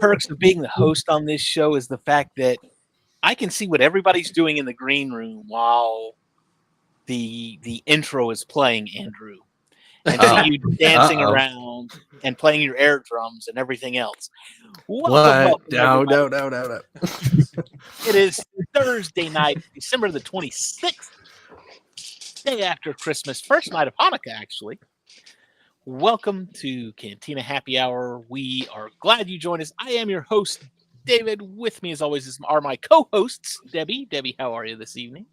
perks of being the host on this show is the fact that I can see what everybody's doing in the green room while the intro is playing, Andrew. And see you dancing around and playing your air drums and everything else. Welcome, No. It is Thursday night, December the 26th, day after Christmas, first night of Hanukkah, actually. Welcome to Cantina Happy Hour. We are glad you joined us. I am your host, David. With me, as always, are my co-hosts, Debbie. Debbie, how are you this evening?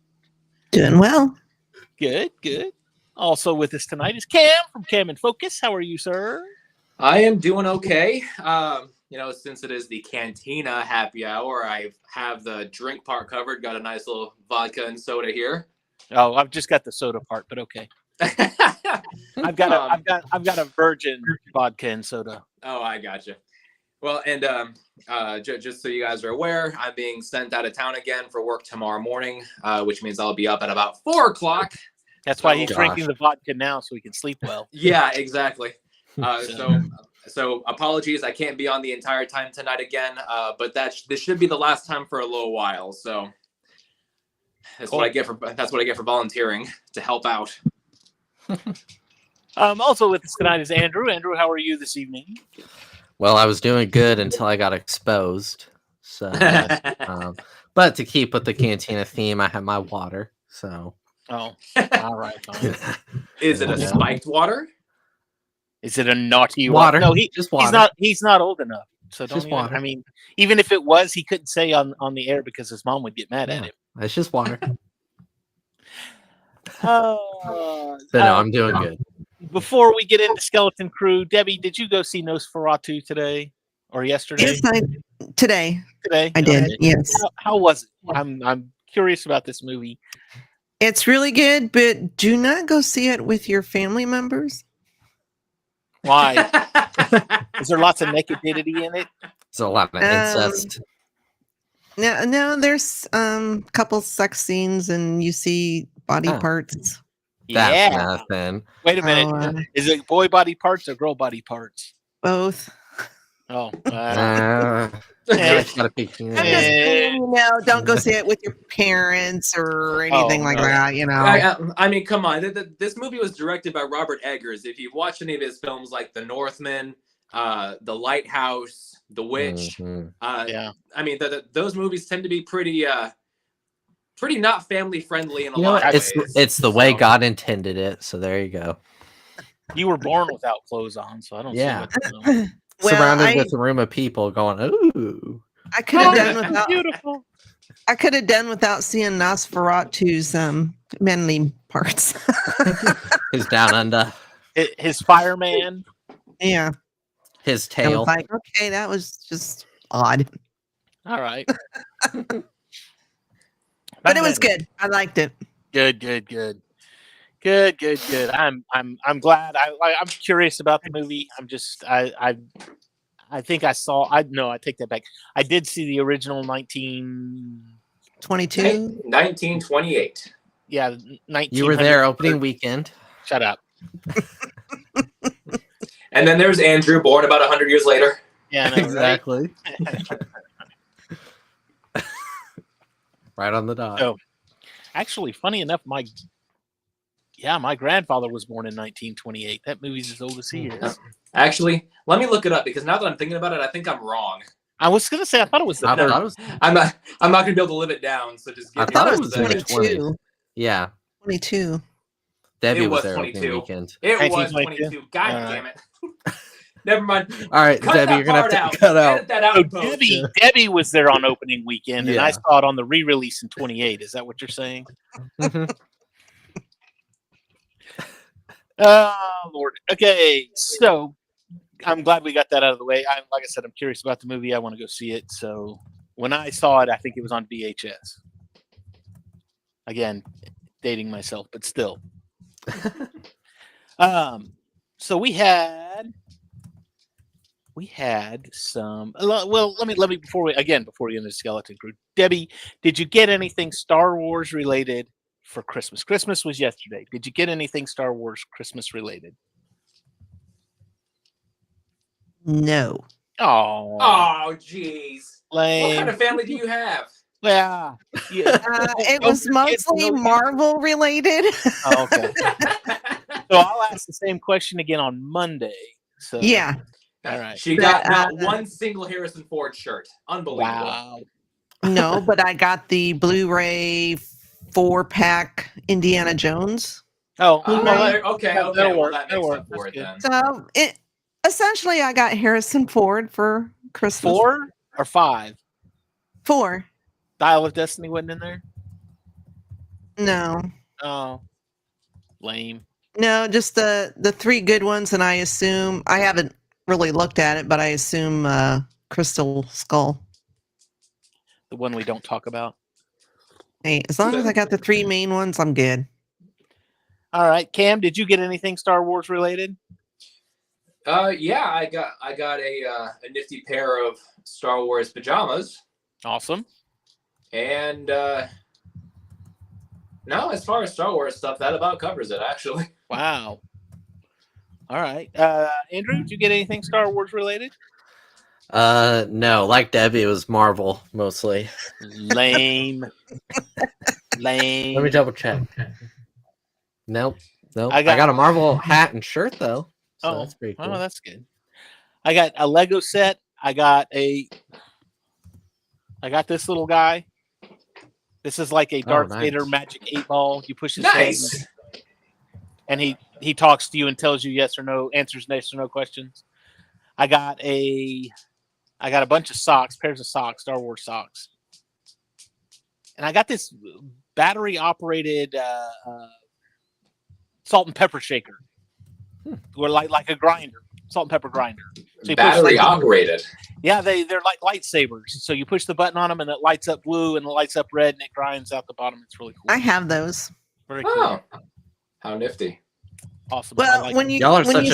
Doing well. Good. Also with us tonight is Cam from Cam and Focus. How are you, sir? I am doing okay. Since it is the Cantina Happy Hour, I have the drink part covered. Got a nice little vodka and soda here. Oh, I've just got the soda part, but okay. I've got a virgin vodka and soda. Oh, I gotcha. Well, and just so you guys are aware, I'm being sent out of town again for work tomorrow morning, which means I'll be up at about 4 o'clock. That's why he's drinking the vodka now, so he can sleep well. Yeah, exactly. So apologies, I can't be on the entire time tonight again, but this should be the last time for a little while. So that's what I get for volunteering to help out. Also with us tonight is Andrew. Andrew, how are you this evening? Well, I was doing good until I got exposed. So, but to keep with the Cantina theme, I have my water. So, all right. Fine. Is it a spiked water? Is it a naughty water? No, just water. He's not old enough. So don't just water. I mean, even if it was, he couldn't say on the air because his mom would get mad at him. It's just water. So no, I'm doing good. Before we get into Skeleton Crew, Debbie, did you go see Nosferatu today or yesterday? Yes, today. Today, I did. Yes. How was it? I'm curious about this movie. It's really good, but do not go see it with your family members. Why? Is there lots of nakedity in it? There's a lot of incest. No, there's couple sex scenes and you see body parts. That's nothing. Wait a minute. Is it boy body parts or girl body parts? Both. Oh. I'm just saying, don't go see it with your parents or anything like that, I mean, come on. This movie was directed by Robert Eggers. If you've watched any of his films like The Northman, The Lighthouse, The Witch, I mean, those movies tend to be pretty not family friendly in a lot of ways. It's the way God intended it. So there you go. You were born without clothes on, so I don't see what. Surrounded with a room of people going, ooh. I could have done without. Beautiful. I could have done without seeing Nosferatu's manly parts. His down under. His fireman. Yeah. His tail. I was like, okay, that was just odd. All right. But it was good. I liked it. Good. I'm glad. I'm curious about the movie. I think I saw. No, I take that back. I did see the original 1928. Yeah, 19. You were there opening weekend. Shut up. And then there's Andrew, born about 100 years later. Yeah, exactly. Right on the dot. So, actually, funny enough, my grandfather was born in 1928. That movie's as old as he is. Actually, let me look it up because now that I'm thinking about it, I think I'm wrong. I was gonna say I thought it was. I'm not gonna be able to live it down. So just. I thought it was 22. Yeah, 22. Debbie was there 22. Weekend. It was 22. God damn it. Never mind. All right, Debbie, you're gonna have to cut out. So Debbie was there on opening weekend, and I saw it on the re-release in 28. Is that what you're saying? Oh, Lord. Okay, so I'm glad we got that out of the way. Like I said, I'm curious about the movie. I want to go see it. So when I saw it, I think it was on VHS. Again, dating myself, but still. So we had some. Well, let me before we get into Skeleton Crew. Debbie, did you get anything Star Wars related for Christmas? Christmas was yesterday. Did you get anything Star Wars Christmas related? No. Oh, jeez. Lame. What kind of family do you have? Yeah. It was mostly Marvel related. Oh, okay. So I'll ask the same question again on Monday. So Yeah. all right. She got not one single Harrison Ford shirt. Unbelievable. Wow. No, but I got the Blu-ray 4-pack Indiana Jones. Oh, Blu-ray. Okay. That'll Well, work. that That'll makes work. up for it That's then. So essentially I got Harrison Ford for Christmas. 4 or 5? 4. Dial of Destiny wasn't in there? No. Oh. Lame. No, just the 3 good ones, and I assume I haven't really looked at it, but I assume Crystal Skull. The one we don't talk about. Hey, as long as I got the 3 main ones, I'm good. All right. Cam, did you get anything Star Wars related? Yeah, I got a nifty pair of Star Wars pajamas. Awesome. And no, as far as Star Wars stuff, that about covers it, actually. Wow. All right. Andrew, did you get anything Star Wars related? No, like Debbie, it was Marvel mostly. Lame. Lame. Let me double check. Nope. I I got a Marvel hat and shirt though. So that's pretty cool. Oh, that's good. I got a Lego set. I got this little guy. This is like a Darth Vader magic 8-ball. You push his head, and he talks to you and tells you yes or no, answers yes or no questions. I got a bunch of socks, pairs of socks, Star Wars socks, and I got this battery operated salt and pepper shaker, or like a grinder, salt and pepper grinder. So battery operated. Yeah, they're like lightsabers. So you push the button on them, and it lights up blue, and it lights up red, and it grinds out the bottom. It's really cool. I have those. Very cool. Oh, how nifty! Awesome. Well, when you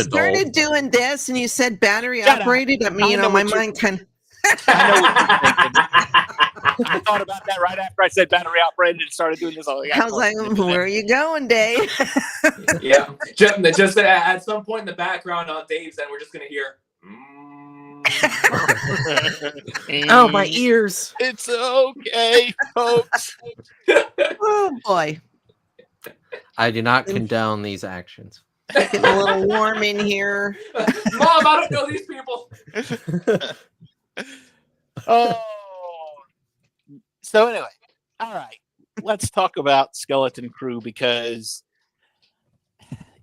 started doing this and you said battery operated, I mean, my mind kind of. I know what you're thinking. I thought about that right after I said battery operated and started doing this. I was like, where are you going, Dave? Yeah, just at some point in the background on Dave's end, we're just gonna hear. Oh, my ears! It's okay, folks. Oh boy! I do not condone these actions. Getting a little warm in here. Mom, I don't know these people. Oh. So anyway, all right. Let's talk about Skeleton Crew, because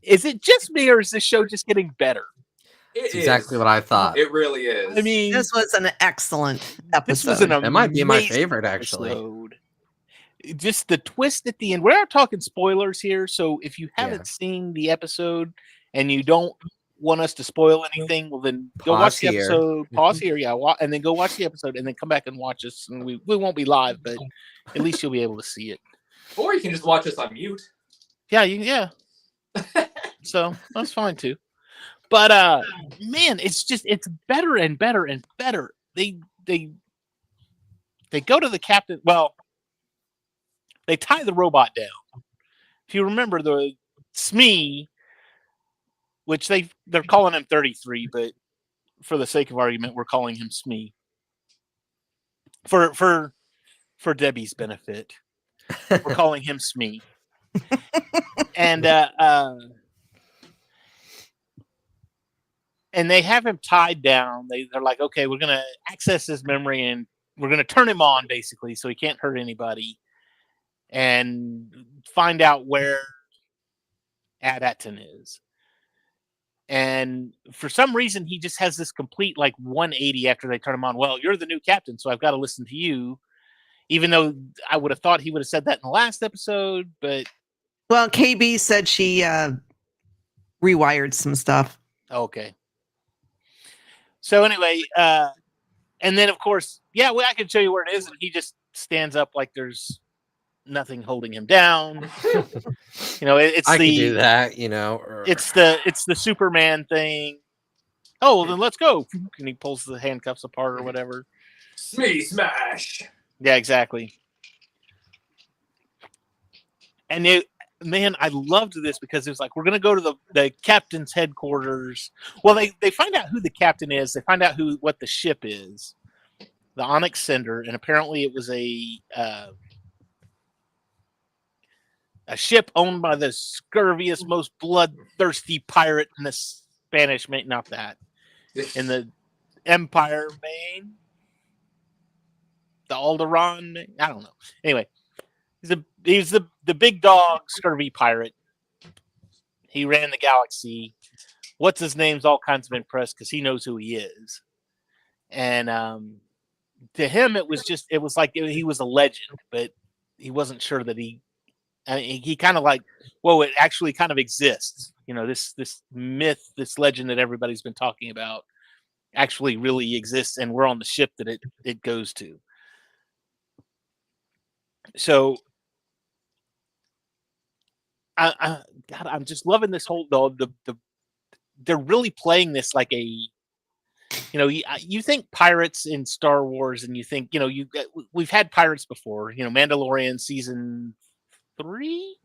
is it just me, or is this show just getting better? It's exactly what I thought. It really is. I mean, this was an excellent episode. This was an It might be my favorite, actually. Episode. Just the twist at the end. We're not talking spoilers here, so if you haven't seen the episode and you don't want us to spoil anything, well then go watch the episode. Pause here, and then go watch the episode, and then come back and watch us. And we won't be live, but at least you'll be able to see it. Or you can just watch us on mute. Yeah. So that's fine too. But man, it's better and better and better. They go to the captain. Well, they tie the robot down. If you remember the Smee, which they're calling him 33, but for the sake of argument, we're calling him Smee. For Debbie's benefit, we're calling him Smee. And they have him tied down. They're like, okay, we're gonna access his memory and we're gonna turn him on, basically, so he can't hurt anybody, and find out where Abaton is. And for some reason, he just has this complete 180 after they turn him on. Well, you're the new captain, so I've got to listen to you. Even though I would have thought he would have said that in the last episode, but well, KB said she rewired some stuff. Okay. So anyway, and then of course, I can show you where it is, and he just stands up like there's nothing holding him down. It's I can do that. It's the Superman thing. Oh, well, then let's go. And he pulls the handcuffs apart or whatever. Smee smash. Yeah, exactly. And man, I loved this because it was like, we're going to go to the captain's headquarters. Well, they find out who the captain is. They find out what the ship is, the Onyx Cinder, and apparently it was a ship owned by the scurviest, most bloodthirsty pirate in the Spanish main, not that, in the Empire main, the Alderaan main, I don't know. Anyway, he's the big dog scurvy pirate. He ran the galaxy. What's his name's all kinds of impressed because he knows who he is. And to him, it was like he was a legend, but he wasn't sure that he kind of like, whoa, it actually kind of exists. You know, this myth, this legend that everybody's been talking about actually really exists, and we're on the ship that it goes to. So I'm just loving this whole they're really playing this like a, you know, you think pirates in Star Wars, and you think, you know, we've had pirates before. You know, Mandalorian season 3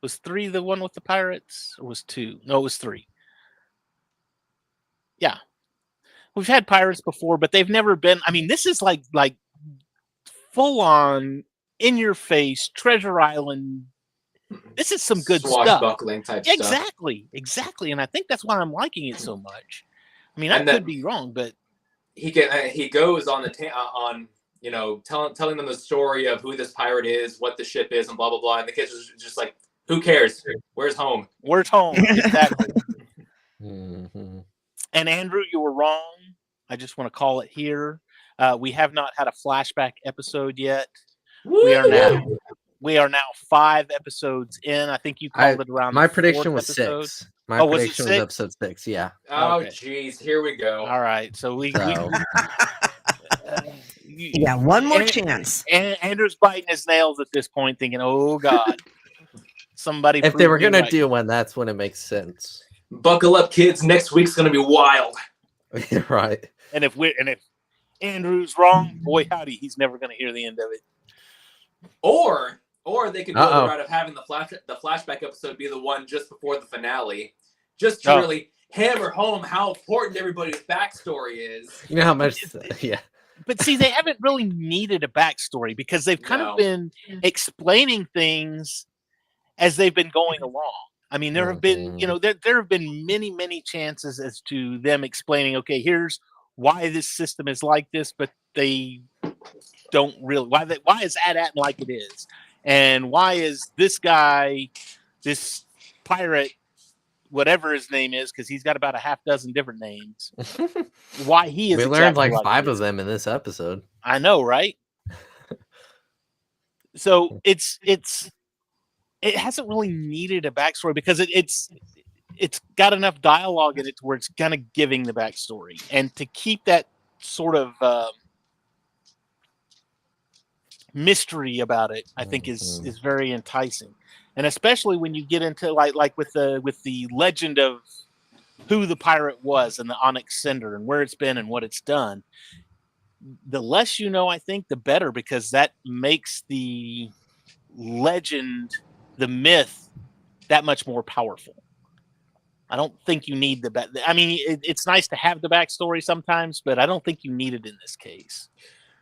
was 3 the one with the pirates, or was 2? No, it was 3. Yeah, we've had pirates before, but they've never been. I mean, this is like full on in your face Treasure Island. This is some good swashbuckling stuff. type Exactly, and I think that's why I'm liking it so much. I mean, I could be wrong, but he goes on on, you know, telling them the story of who this pirate is, what the ship is, and blah blah blah. And the kids are just like, "Who cares? Where's home? Where's home?" Exactly. Mm-hmm. And Andrew, you were wrong. I just want to call it here. We have not had a flashback episode yet. Woo! We are now 5 episodes in. I think you called it around. My prediction was episode. 6. My prediction was episode 6. Yeah. Oh, jeez. Here we go. All right. So yeah, one more chance. Andrew's biting his nails at this point, thinking, "Oh God, somebody." If they were gonna do one, that's when it makes sense. Buckle up, kids. Next week's gonna be wild. Right. And if Andrew's wrong, boy howdy, he's never gonna hear the end of it. Or they could go the route of having the flashback episode be the one just before the finale, just to really hammer home how important everybody's backstory is. You know how much, yeah. But see, they haven't really needed a backstory because they've kind of been explaining things as they've been going along. I mean, there have been, you know, there have been many chances as to them explaining, okay, here's why this system is like this, but they don't really, why is AT-AT like it is? And why is this guy, this pirate, whatever his name is, because he's got about a half dozen different names, why he is. We learned like 5 of them in this episode. I know, right? So it hasn't really needed a backstory because it's got enough dialogue in it where it's kind of giving the backstory, and to keep that sort of mystery about it, I think is very enticing. And especially when you get into like with the legend of who the pirate was and the Onyx Cinder and where it's been and what it's done, the less you know, I think, the better, because that makes the legend, the myth, that much more powerful. I don't think you need I mean, it's nice to have the backstory sometimes, but I don't think you need it in this case.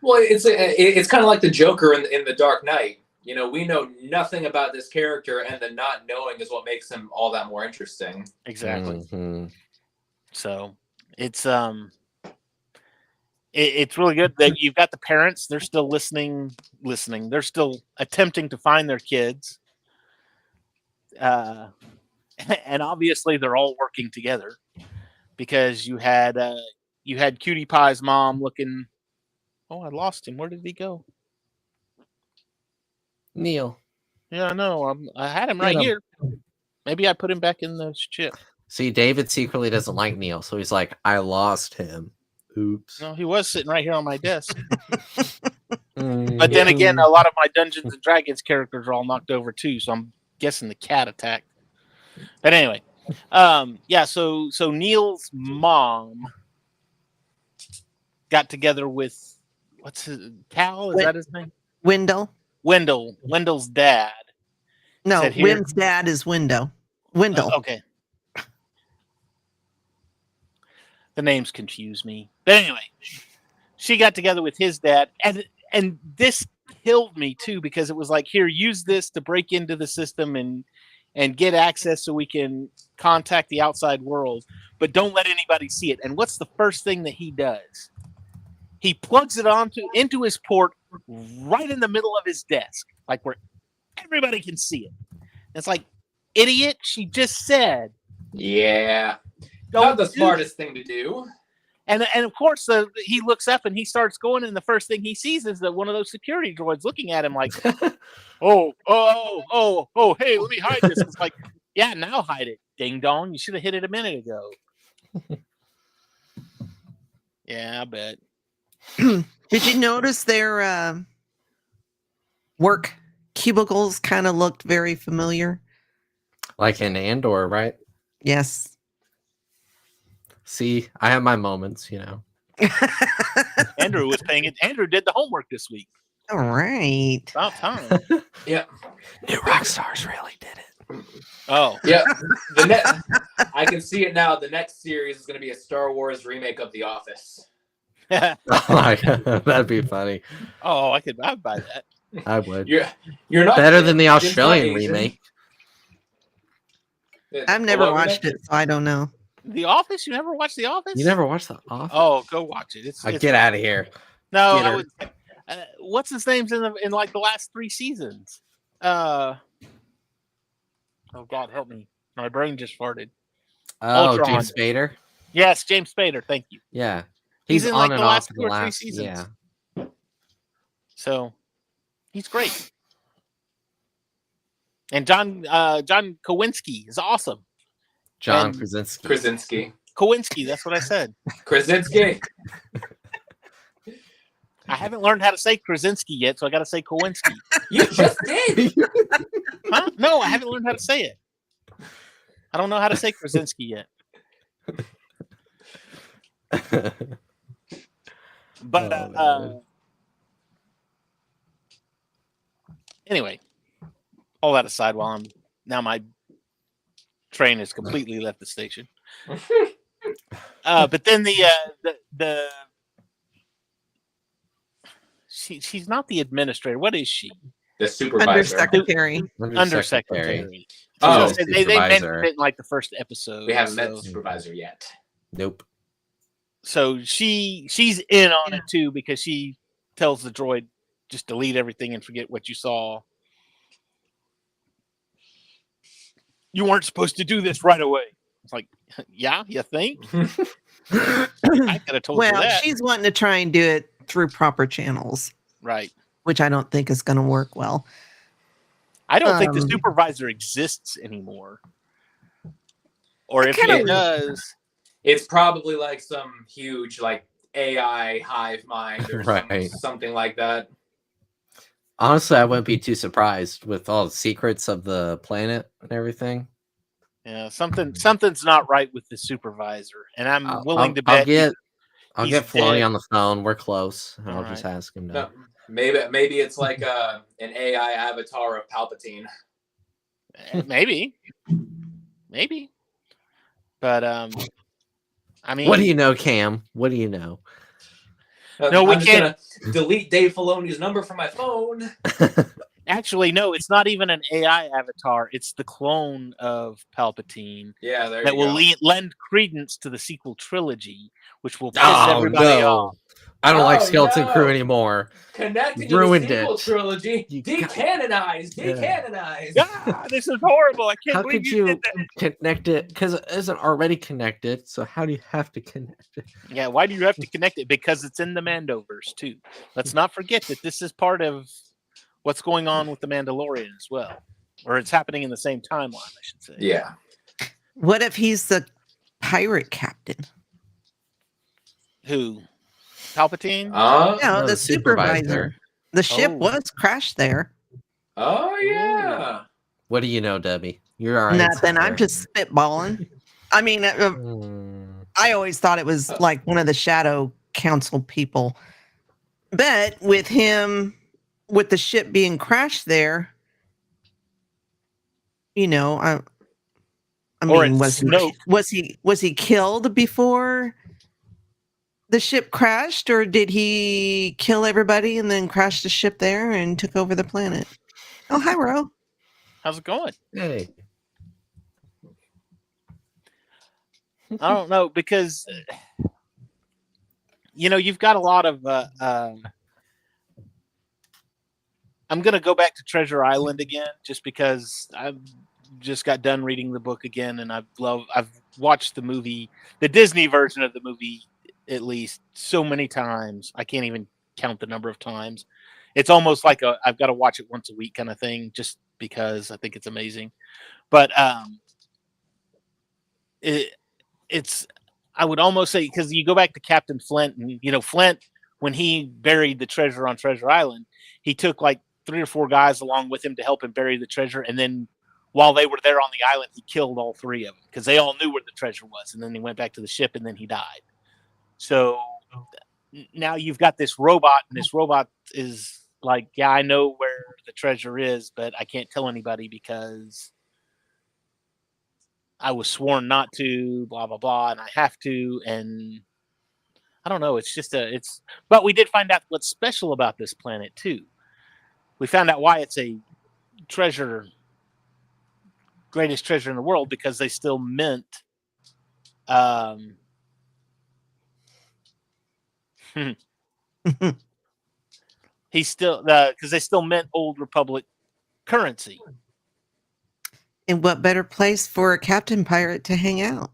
Well, it's kind of like the Joker in The Dark Knight. You know, we know nothing about this character, and the not knowing is what makes him all that more interesting. Exactly. Mm-hmm. So it's really good that you've got the parents. They're still listening. They're still attempting to find their kids. And obviously they're all working together, because you had Cutie Pie's mom looking. Oh, I lost him. Where did he go? Neil. Yeah, I know. I had him right here. Maybe I put him back in the ship. See, David secretly doesn't like Neil, so he's like, I lost him. Oops. No, he was sitting right here on my desk. But then again, a lot of my Dungeons and Dragons characters are all knocked over too, so I'm guessing the cat attacked. But anyway, yeah. So Neil's mom got together with Cal? Is that his name? Wendell's dad, No, said here- Wim's dad is Wendell. Okay. The names confuse me. But anyway, she got together with his dad, and this killed me too, because it was like, here, use this to break into the system and get access so we can contact the outside world, but don't let anybody see it. And what's the first thing that he does? He plugs it into his port right in the middle of his desk, like where everybody can see it. It's like, idiot, she just said. Yeah. Don't Not the do smartest thing to do. And of course, he looks up and he starts going, and the first thing he sees is that one of those security droids looking at him like, oh, hey, let me hide this. It's like, yeah, now hide it, ding dong. You should have hit it a minute ago. Yeah, I bet. Did you notice their work cubicles kind of looked very familiar? Like in Andor, right? Yes. See, I have my moments, you know. Andrew was paying it. Andrew did the homework this week. All right. About time. Yeah. New rock stars really did it. Oh, Yeah. I can see it now. The next series is going to be a Star Wars remake of The Office. oh, That'd be funny. I'd buy that. I would. You're not Better than the it's not Australian Asian. remake. I've never What was watched that? it, so I don't know. The Office? You never watched The Office? You never watched The Office? Oh, go watch it. It's Get out of here. no. Get I her. would. What's his name's in like the last 3 seasons? Oh God, help me! My brain just farted. Oh, Ultron. James Spader? Yes, James Spader. Thank you. Yeah. He's He's in, on like, and the off last in 2 the or 3 last. seasons. Yeah. So he's great. And John Kowinski is awesome. John And- Krasinski. Krasinski. Kowinski, that's what I said. Krasinski. I haven't learned how to say Krasinski yet, so I got to say Kowinski. You just did. Huh? No, I haven't learned how to say it. I don't know how to say Krasinski yet. But anyway, all that aside, now my train has completely left the station. But then the she's not the administrator. What is she? The supervisor. Undersecretary. Undersecretary. Oh, So they mentioned supervisor. it in like the first episode. We haven't met so- the supervisor yet. Nope. So she's in on it too, because she tells the droid, just delete everything and forget what you saw. You weren't supposed to do this right away. It's like, yeah, you think? I could have told you Well, that. she's wanting to try and do it through proper channels, Right. which I don't think is going to work well. I don't think the Um, supervisor exists anymore. Or if kinda- it does, It's probably like some huge like AI hive mind or Right. something like that. Honestly, I wouldn't be too surprised with all the secrets of the planet and everything. yeah, something's not right with the supervisor, and I'm willing to I'll bet. I'll he's get Filoni dead. on the phone. We're close. I'll All just right. ask him. No, maybe it's like an AI avatar of Palpatine. Maybe, but I mean, What do you know, Cam? What do you know? No, we I'm just can't- gonna delete Dave Filoni's number from my phone. Actually, no, it's not even an AI avatar. It's the clone of Palpatine Yeah, there that you will go. lend credence to the sequel trilogy, which will piss Oh, everybody no. off. I don't like Oh, Skeleton no. Crew anymore. Connecting Ruined to the sequel it. trilogy. You Decanonized. Yeah. Decanonized. Ah, this is horrible. I can't How believe could you you did that. connect it? Because it isn't already connected. So how do you have to connect it? Yeah, why do you have to connect it? Because it's in the Mandoverse too. Let's not forget that this is part of what's going on with the Mandalorian as well, or it's happening in the same timeline, I should say. Yeah. What if he's the pirate captain? Who? Palpatine? No, No, the the supervisor. supervisor. The ship Oh. was crashed there. Oh yeah. What do you know, Debbie? You're all right. Nothing. I'm just spitballing. I mean, I always thought it was like one of the Shadow Council people. But with him, with the ship being crashed there, you know, I Or mean, it's Snoke. was he killed before the ship crashed, or did he kill everybody and then crash the ship there and took over the planet? Oh, hi, Ro. How's it going? Hey. I don't know, because you've got a lot of I'm going to go back to Treasure Island again, just because I've just got done reading the book again, and I've watched the movie, the Disney version of the movie, at least so many times. I can't even count the number of times. It's almost like I've got to watch it once a week kind of thing, just because I think it's amazing. But it's I would almost say, because you go back to Captain Flint, and Flint, when he buried the treasure on Treasure Island, he took like 3 or 4 guys along with him to help him bury the treasure, and then while they were there on the island, he killed all 3 of them because they all knew where the treasure was, and then he went back to the ship, and then he died. So now you've got this robot, and this robot is like, yeah, I know where the treasure is, but I can't tell anybody because I was sworn not to, blah, blah, blah, and I have to, and I don't know. It's just but we did find out what's special about this planet too. We found out why it's a greatest treasure in the world, because they still mint he's still because they still mint Old Republic currency. And what better place for a captain pirate to hang out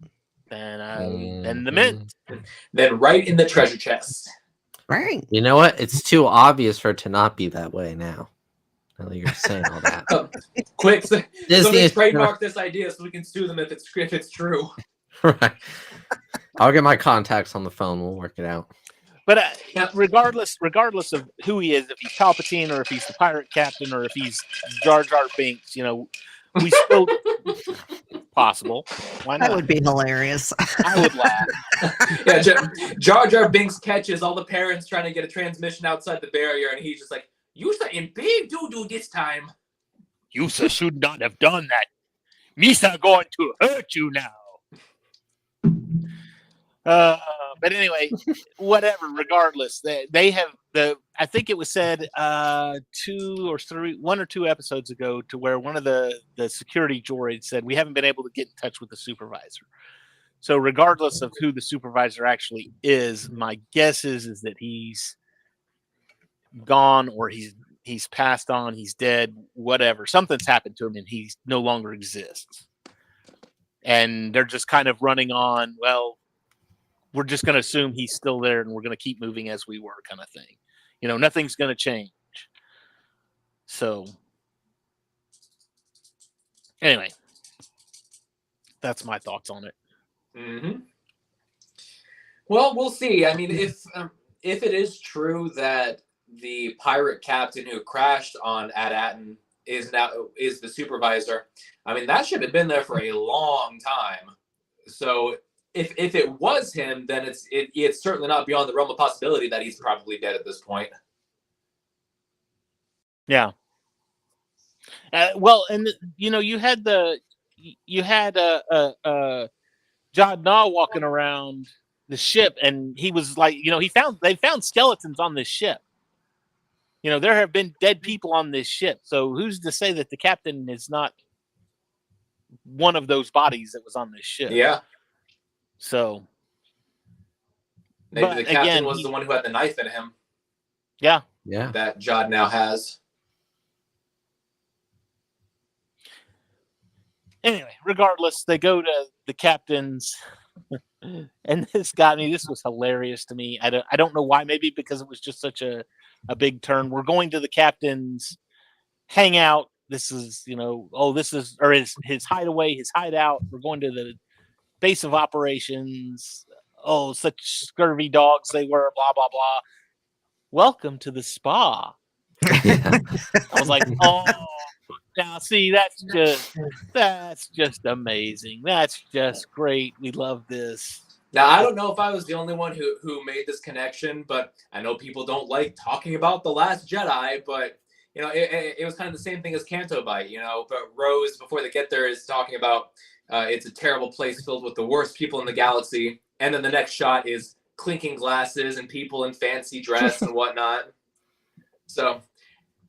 than the mint? Then right in the treasure chest. Right. You know what? It's too obvious for it to not be that way now. Now that you're saying all that. Quick, so Disney they trademark this idea so we can sue them if it's true. Right. I'll get my contacts on the phone. We'll work it out. But regardless of who he is, if he's Palpatine or if he's the pirate captain or if he's Jar Jar Binks, we still possible. Why not? That would be hilarious. I would laugh. Yeah, Jar Jar Binks catches all the parents trying to get a transmission outside the barrier, and he's just like, "You are in big doo-doo this time. You should not have done that. Misa going to hurt you now." But anyway, whatever. Regardless, they have I think it was said 1 or 2 episodes ago, to where one of the security droids said, we haven't been able to get in touch with the supervisor. So regardless of who the supervisor actually is, my guess is that he's gone, or he's passed on, he's dead, whatever. Something's happened to him and he no longer exists. And they're just kind of running on, well, we're just going to assume he's still there and we're going to keep moving as we were, kind of thing. Nothing's going to change. So anyway, that's my thoughts on it. Mm-hmm. Well, we'll see. I mean, if it is true that the pirate captain who crashed on Ad-Atten is the supervisor, I mean, that ship had been there for a long time. So if it was him, then it's certainly not beyond the realm of possibility that he's probably dead at this point. Yeah. Well, and you had Jod Na walking around the ship, and he was like, they found skeletons on this ship. There have been dead people on this ship. So who's to say that the captain is not one of those bodies that was on this ship? Yeah. So maybe the captain was the one who had the knife in him. Yeah. Yeah. That Jod now has. Anyway, regardless, they go to the captain's, and this was hilarious to me. I don't know why. Maybe because it was just such a big turn. We're going to the captain's hangout. This is, his hideaway, his hideout. We're going to the base of operations. Oh, such scurvy dogs they were, blah, blah, blah. Welcome to the spa. I was like, oh, now see, that's just amazing. That's just great. We love this. Now, I don't know if I was the only one who made this connection, but I know people don't like talking about The Last Jedi, but it was kind of the same thing as Canto Bite. But Rose, before they get there, is talking about it's a terrible place filled with the worst people in the galaxy, and then the next shot is clinking glasses and people in fancy dress and whatnot. So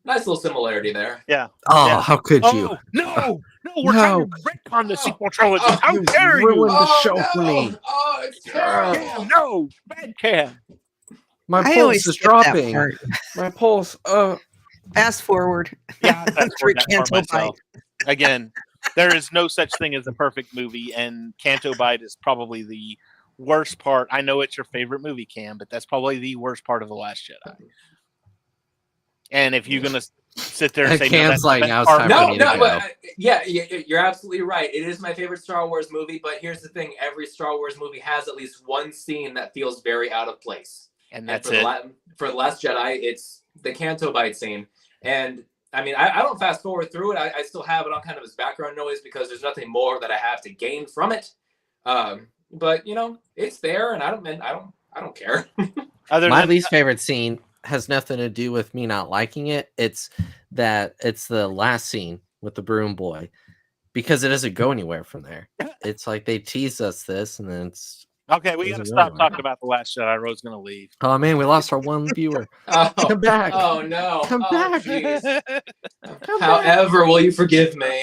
nice little similarity there. Yeah. Oh, Yeah. how could you? No, we're trying to retcon the sequel trilogy. How dare you? Ruined the show for me. Oh, it's terrible. Cam, no, bad Cam. My I pulse always is skip that dropping. part. My pulse. Fast forward. Yeah, that's Through that Canto for myself. Again, there is no such thing as a perfect movie, and Canto Bite is probably the worst part. I know it's your favorite movie, Cam, but that's probably the worst part of The Last Jedi. And if you're gonna sit there and say, Cam's like, now it's time No, for me to go. but yeah, you're absolutely right. It is my favorite Star Wars movie, but here's the thing: every Star Wars movie has at least one scene that feels very out of place. and that's for it. For The Last Jedi, it's the Canto Bite scene, and I mean, I don't fast forward through it. I still have it on kind of as background noise because there's nothing more that I have to gain from it. But it's there, and I don't care. My least favorite scene has nothing to do with me not liking it. It's the last scene with the broom boy, because it doesn't go anywhere from there. It's like they tease us this, and then it's okay. We got to stop talking about The Last Jedi. Ro's gonna leave. Oh man, we lost our one viewer. Come back. Oh no. Come back. However, will you forgive me?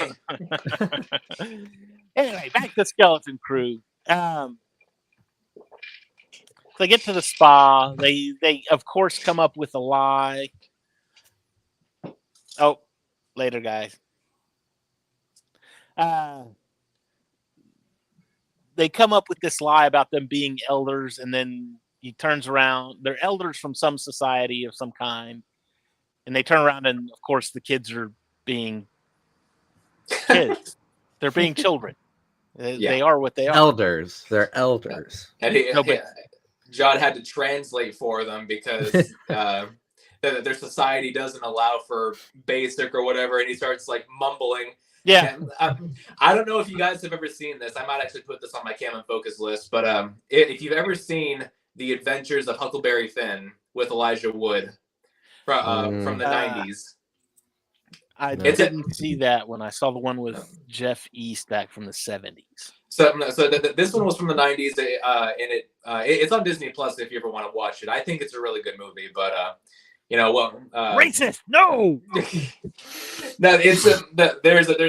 Anyway, back to Skeleton Crew. They get to the spa. They of course come up with a lie. Oh, later, guys. They come up with this lie about them being elders, and then he turns around. They're elders from some society of some kind, and they turn around, and of course, the kids are being kids. They're being children. They are what they are. Elders. They're elders. And John had to translate for them because their society doesn't allow for basic or whatever, and he starts like mumbling. Yeah. And, I don't know if you guys have ever seen this. I might actually put this on my Cam and Focus list, but if you've ever seen The Adventures of Huckleberry Finn with Elijah Wood from the 90s. I didn't see that when I saw the one with Jeff East back from the 70s. So this one was from the 90s, and it's on Disney Plus if you ever want to watch it. I think it's a really good movie, but racist, no. There's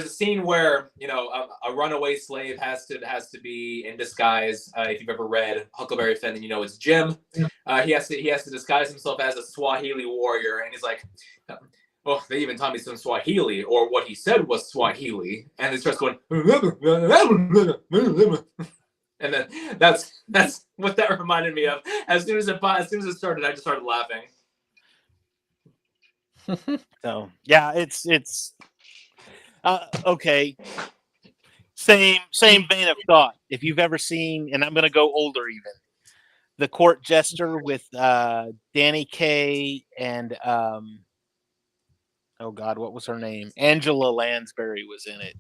a scene where a runaway slave has to be in disguise. If you've ever read Huckleberry Finn, then it's Jim. He has to disguise himself as a Swahili warrior, and he's like, well, they even taught me some Swahili, or what he said was Swahili, and he starts going, and then that's what that reminded me of. As soon as it started, I just started laughing. So yeah, it's okay. Same vein of thought. If you've ever seen, and I'm going to go older even, The Court Jester with Danny Kaye and oh God, what was her name? Angela Lansbury was in it.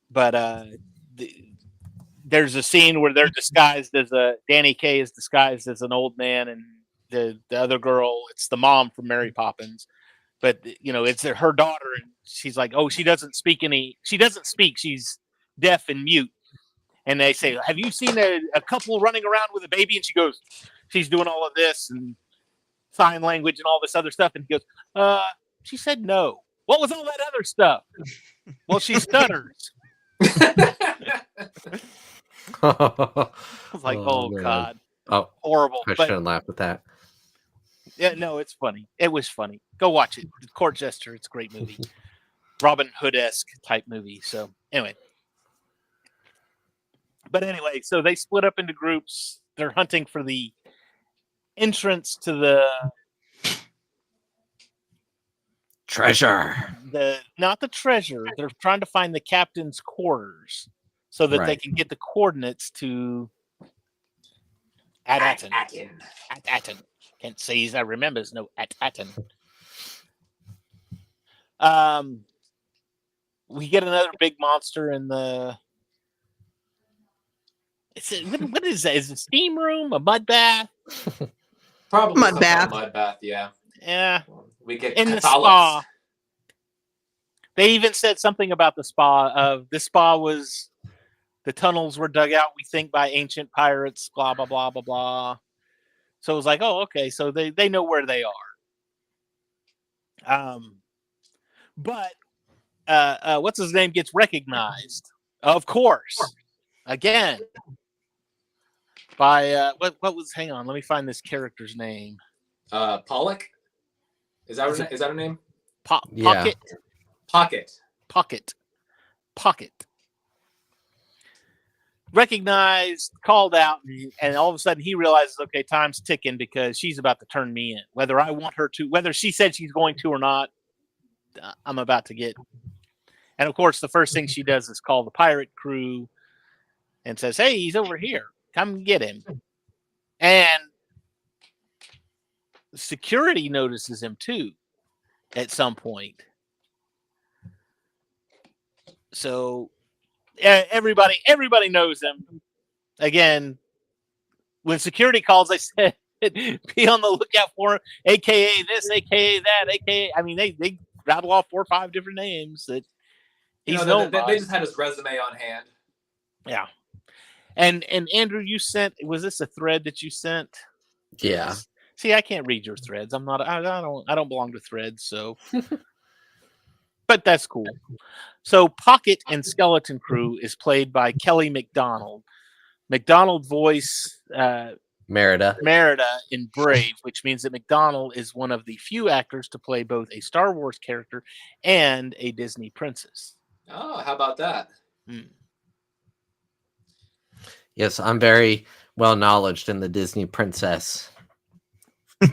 But there's a scene where they're disguised as Danny Kaye is disguised as an old man, and the other girl, it's the mom from Mary Poppins. But it's her daughter, and she's like, oh, she doesn't speak. She's deaf and mute. And they say, have you seen a couple running around with a baby? And she goes, she's doing all of this and sign language and all this other stuff. And he goes, she said no. What was all that other stuff? Well, she stutters. I was like, oh God. Oh, horrible. I shouldn't laugh at that. Yeah, no, it's funny. It was funny. Go watch it. Court Jester. It's a great movie. Robin Hood-esque type movie. So anyway. But anyway, so they split up into groups. They're hunting for the entrance to the treasure. Not the treasure. They're trying to find the captain's quarters so that they can get the coordinates to At-Aten. At-Aten. Can't say I remember. There's no At-Aten. We get another big monster in the. What is that? Is it a steam room? A mud bath? Probably mud bath. Mud bath, yeah. Yeah. We get in the Cathalos. spa. They even said something about the spa. This spa was, the tunnels were dug out, we think, by ancient pirates, blah, blah, blah, blah, blah. So it was like, oh, okay, so they know where they are. But what's his name gets recognized, of course, again, by what was, hang on, let me find this character's name. Pollock? Is that her name? Pocket. Recognized, called out, and all of a sudden he realizes, okay, time's ticking because she's about to turn me in. Whether I want her to, whether she said she's going to or not, I'm about to get. And of course, the first thing she does is call the pirate crew and says, hey, he's over here. Come get him. And security notices him too at some point. So everybody knows him. Again, when security calls, they said, be on the lookout for him, aka this, aka that, aka. I mean, they rattle off 4 or 5 different names that he's known by. They just had his resume on hand. Yeah. And Andrew, you sent, was this a thread that you sent? Yeah. See, I can't read your threads. I don't belong to threads, so. But that's cool. So Pocket and Skeleton Crew is played by Kelly MacDonald. MacDonald voice Merida in Brave, which means that MacDonald is one of the few actors to play both a Star Wars character and a Disney princess. Oh, how about that? Yes, I'm very well knowledged in the Disney princess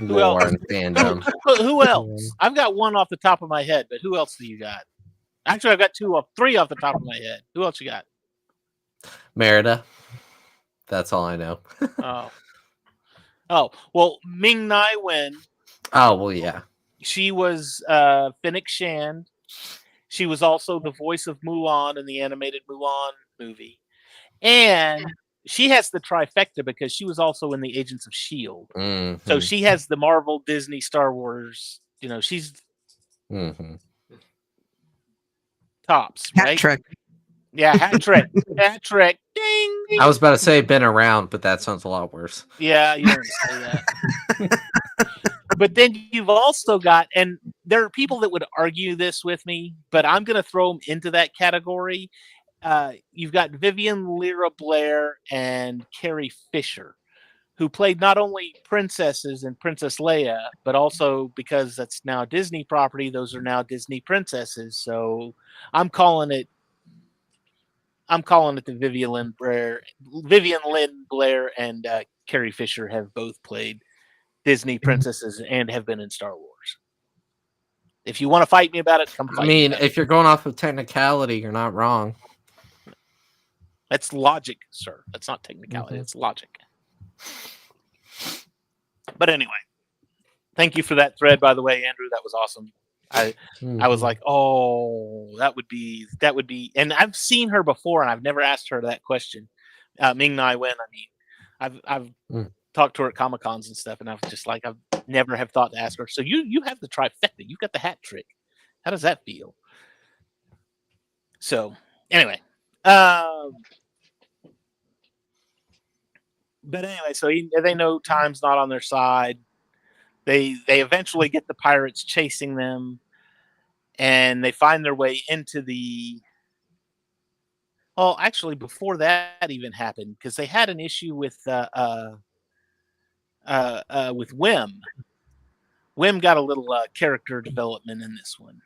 lore and fandom. Who else? I've got one off the top of my head, but who else do you got? Actually, I've got 3 off the top of my head. Who else you got? Merida. That's all I know. Well, Ming-Na Wen. Oh, well, yeah. She was Fennec Shand. She was also the voice of Mulan in the animated Mulan movie. And she has the trifecta because she was also in the Agents of S.H.I.E.L.D. Mm-hmm. So she has the Marvel, Disney, Star Wars. You know, she's tops, right? Hat trick. Yeah, hat trick. Hat trick. Ding. I was about to say been around, but that sounds a lot worse. Yeah, you don't say that. But then you've also got, and there are people that would argue this with me, but I'm going to throw them into that category. You've got Vivian Lyra Blair and Carrie Fisher, who played not only princesses in Princess Leia, but also, because that's now Disney property, those are now Disney princesses. So I'm calling it the Vivian Lynn Blair and Carrie Fisher have both played Disney princesses and have been in Star Wars. If you want to fight me about it, come fight me. If you're going off of technicality, you're not wrong. That's logic, sir. That's not technicality. It's logic. But anyway, thank you for that thread, by the way, Andrew. That was awesome. I was like, oh, that would be, and I've seen her before, and I've never asked her that question. Ming-Na Wen. I mean, I've talked to her at Comic-Cons and stuff, and I've just like, I've never have thought to ask her. So you have the trifecta. You've got the hat trick. How does that feel? So anyway, but anyway, so they know time's not on their side. They eventually get the pirates chasing them, and they find their way into the. Well, actually, before that even happened, because they had an issue with Wim. Wim got a little character development in this one,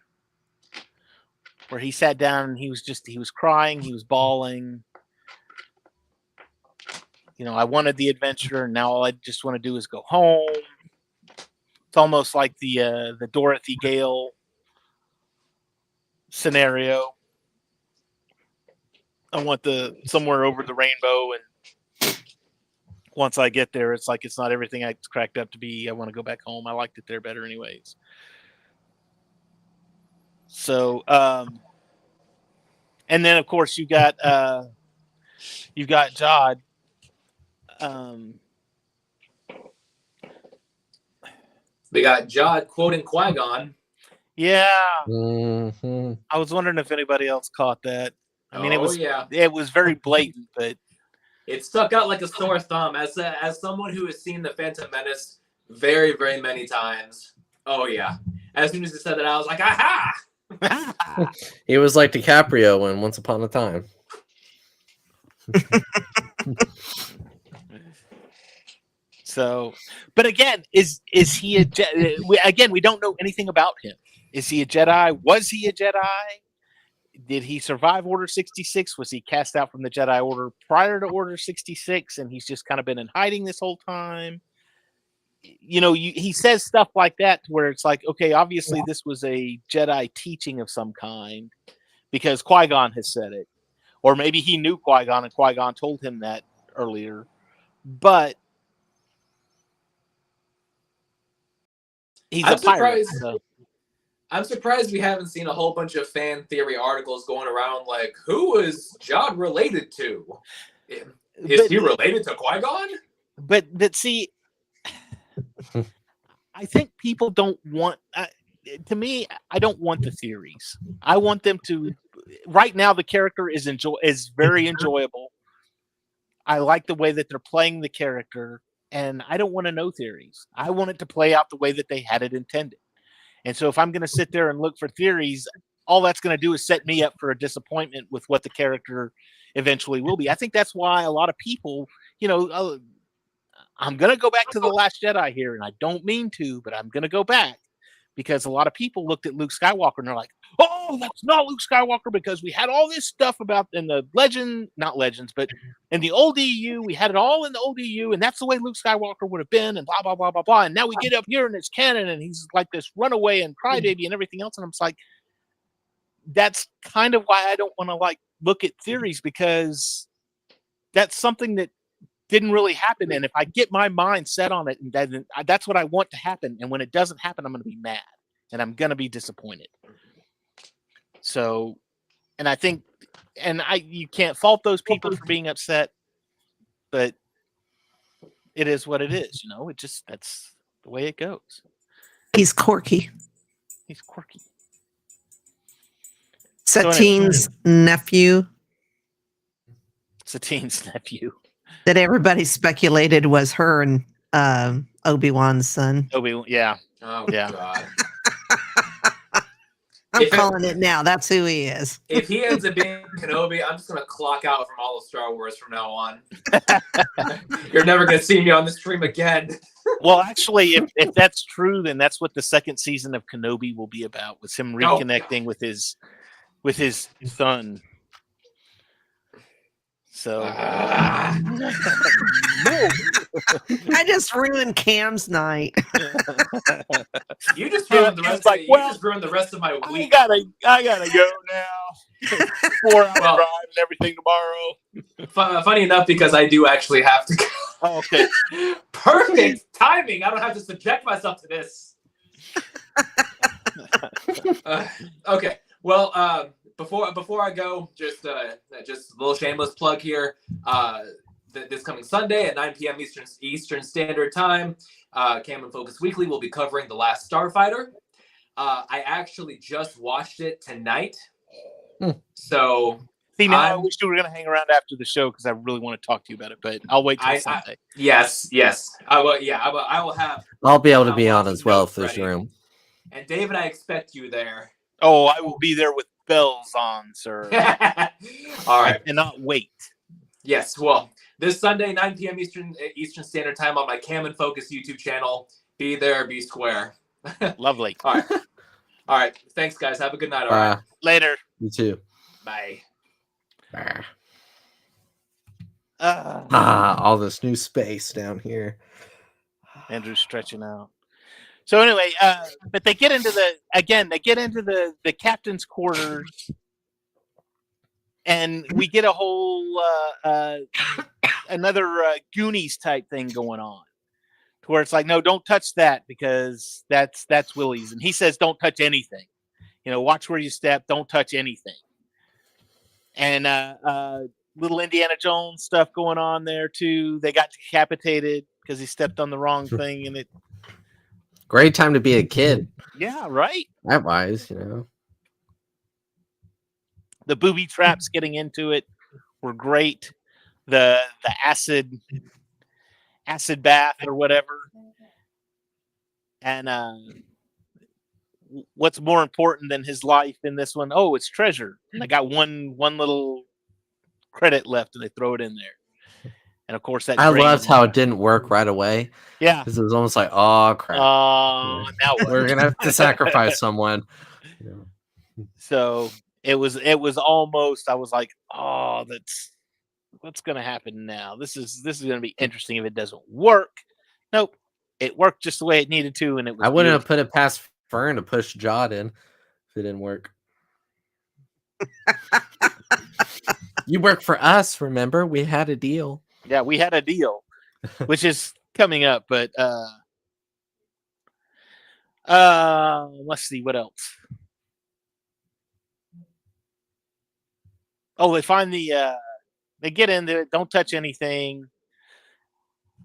where he sat down and he was crying, he was bawling. You know, I wanted the adventure, and now all I just want to do is go home. It's almost like the Dorothy Gale scenario. I want the somewhere over the rainbow, and once I get there, it's like it's not everything it's cracked up to be. I want to go back home. I liked it there better, anyways. So, and then of course you've got We got Jod quoting Qui-Gon. Yeah. Mm-hmm. I was wondering if anybody else caught that. I mean, it was very blatant, but it stuck out like a sore thumb. As someone who has seen The Phantom Menace very, very many times. Oh yeah. As soon as he said that, I was like, aha! He was like DiCaprio in Once Upon a Time. So, but again, is he a Jedi? We don't know anything about him. Is he a Jedi? Was he a Jedi? Did he survive Order 66? Was he cast out from the Jedi Order prior to Order 66, and he's just kind of been in hiding this whole time? He says stuff like that to where it's like, okay, obviously this was a Jedi teaching of some kind because Qui-Gon has said it. Or maybe he knew Qui-Gon and Qui-Gon told him that earlier. But he's a pirate. So. I'm surprised we haven't seen a whole bunch of fan theory articles going around like, who is Jod related to? Is he related to Qui-Gon? But see, I think people don't want... to me, I don't want the theories. I want them to... Right now, the character is very enjoyable. I like the way that they're playing the character, and I don't want to know theories. I want it to play out the way that they had it intended. And so if I'm going to sit there and look for theories, all that's going to do is set me up for a disappointment with what the character eventually will be. I think that's why a lot of people, I'm going to go back to The Last Jedi here, and I don't mean to, but I'm going to go back because a lot of people looked at Luke Skywalker and they're like, oh, that's not Luke Skywalker because we had all this stuff about in the not legends, but in the old EU, we had it all in the old EU, and that's the way Luke Skywalker would have been, and blah, blah, blah, blah, blah. And now we get up here and it's canon, and he's like this runaway and crybaby and everything else. And I'm just like, that's kind of why I don't want to look at theories, because that's something that didn't really happen. And if I get my mind set on it, and that's what I want to happen. And when it doesn't happen, I'm going to be mad and I'm going to be disappointed. So, and I think, you can't fault those people for being upset, but it is what it is. That's the way it goes. He's quirky. Satine's nephew. Satine's nephew. That everybody speculated was her and Obi-Wan's son. Obi-Wan, yeah. Oh, yeah. God. I'm calling it now. That's who he is. If he ends up being Kenobi, I'm just going to clock out from all of Star Wars from now on. You're never going to see me on the stream again. Well, actually, if that's true, then that's what the second season of Kenobi will be about, with him reconnecting with his son. So I just ruined Cam's night. You just ruined the rest. You just ruined the rest of my week. I gotta go now. 4 hour drive and everything tomorrow. Funny enough, because I do actually have to go. Oh, okay. Perfect timing. I don't have to subject myself to this. Okay. Well, before I go, just a little shameless plug here. This coming Sunday at 9 p.m. Eastern Standard Time, Cam and Focus Weekly will be covering The Last Starfighter. I actually just watched it tonight. So see, now I wish you were going to hang around after the show because I really want to talk to you about it, but I'll wait till Sunday. Yes. I will. Yeah, I will have. I'll be able to be on as well for this room. And David, I expect you there. Oh, I will be there with bells on, sir. All right. I cannot wait. Yes. Well, this Sunday, 9 p.m. Eastern Standard Time on my Cam and Focus YouTube channel. Be there, be square. Lovely. All right. All right. Thanks, guys. Have a good night. All right. Later. You too. Bye. All this new space down here. Andrew's stretching out. So anyway, but they get into the captain's quarters, and we get a whole another Goonies type thing going on, to where it's like, no, don't touch that because that's Willie's, and he says don't touch anything. Watch where you step. Don't touch anything. And little Indiana Jones stuff going on there too. They got decapitated because he stepped on the wrong thing, and it. Great time to be a kid. Yeah, right. That wise, you know. The booby traps getting into it were great. The acid bath or whatever. And what's more important than his life in this one? Oh, it's treasure. And I got one little credit left, and they throw it in there. And of course, that I drain. loved how it didn't work right away. Yeah. Because it was almost like, oh crap. Now what? We're gonna have to sacrifice someone. So it was almost. I was like, oh, that's what's gonna happen now. This is gonna be interesting if it doesn't work. Nope. It worked just the way it needed to, and it was. I wouldn't have put it past Fern to push Jod in if it didn't work. You work for us, remember? We had a deal. Yeah, we had a deal, which is coming up. But let's see what else. Oh, they find they get in there. Don't touch anything.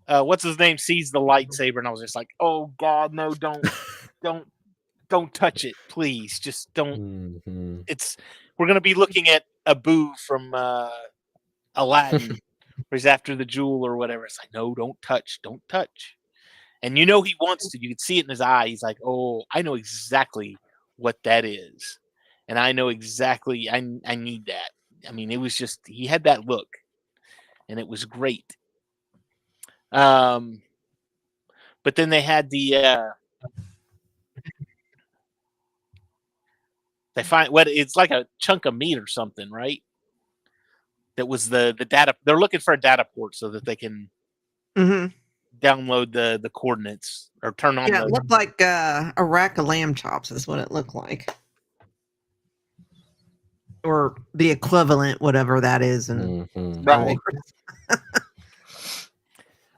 What's his name sees the lightsaber, and I was just like, oh God, no, don't touch it, please. Just don't. Mm-hmm. We're gonna be looking at Abu from Aladdin, where he's after the jewel or whatever. It's like, no, don't touch. And you know he wants to. You can see it in his eye. He's like, oh, I know exactly what that is, and I know exactly. I need that. I mean, it was just he had that look, and it was great. But then they had the they find what it's like a chunk of meat or something, right? That was the data. They're looking for a data port so that they can download the coordinates or turn on. Yeah, it looked like a rack of lamb chops is what it looked like, or the equivalent, whatever that is. And right.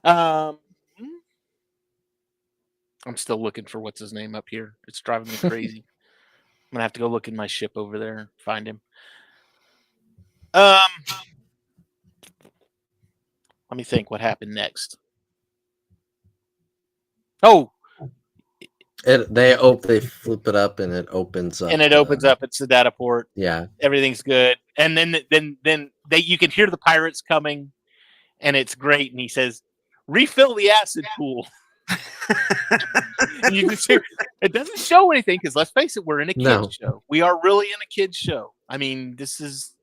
I'm still looking for what's his name up here. It's driving me crazy. I'm gonna have to go look in my ship over there and find him. Let me think what happened next. Oh, they flip it up and it opens up. And it opens up. It's the data port. Yeah, everything's good. And then you can hear the pirates coming, and it's great. And he says, "Refill the acid pool." And you can see it doesn't show anything because let's face it, we're in a kids show. We are really in a kids show. I mean, this is